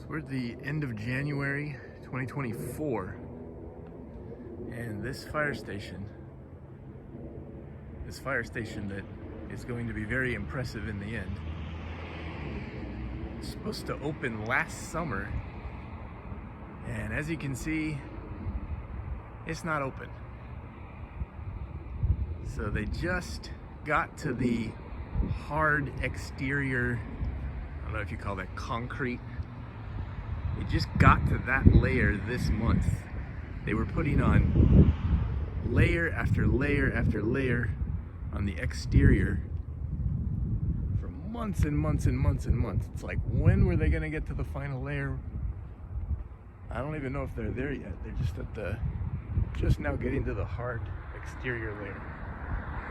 So we're at the end of January 2024, and this fire station that is going to be very impressive in the end, is supposed to open last summer, and as you can see, it's not open. So they just got to the hard exterior, I don't know if you call that concrete. They just got to that layer this month. They were putting on layer after layer after layer on the exterior for months and months and months and months. It's like, when were they gonna get to the final layer? I don't even know if they're there yet. They're just now getting to the hard exterior layer.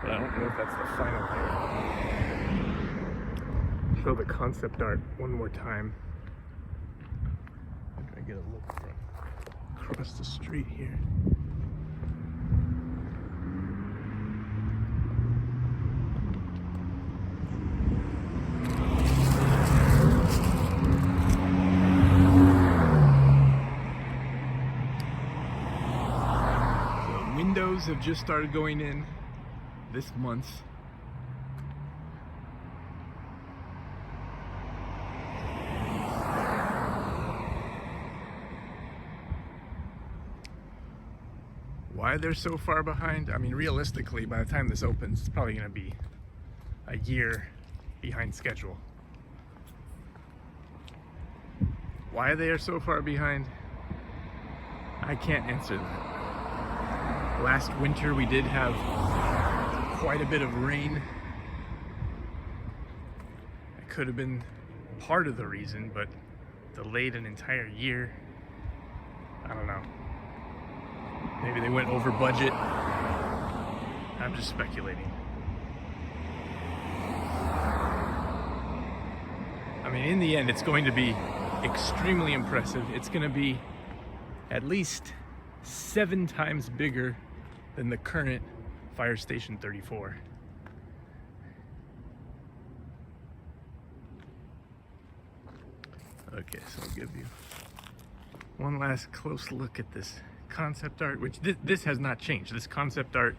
But I don't know if that's the final layer. Show the concept art one more time. I'm gonna get a look from across the street here. The windows have just started going in this month. Why they're so far behind? I mean, realistically, by the time this opens, it's probably going to be a year behind schedule. Why they are so far behind, I can't answer that. Last winter we did have quite a bit of rain. It could have been part of the reason, but delayed an entire year. I don't know. Maybe they went over budget. I'm just speculating. I mean, in the end, it's going to be extremely impressive. It's going to be at least 7 times bigger than the current Fire Station 34. Okay, so I'll give you one last close look at this concept art, which this has not changed. This concept art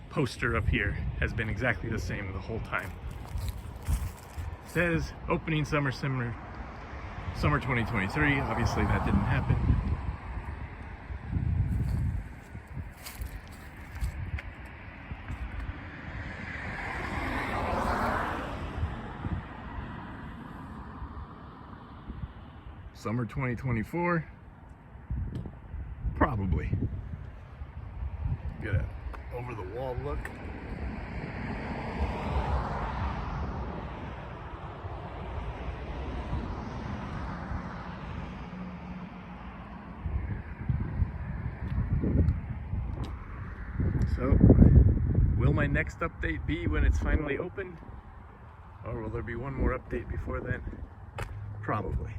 poster up here has been exactly the same the whole time. It says opening summer 2023. Obviously that didn't happen. Summer 2024, probably. Get a over the wall look. So, will my next update be when it's finally open? Or will there be one more update before then? Probably.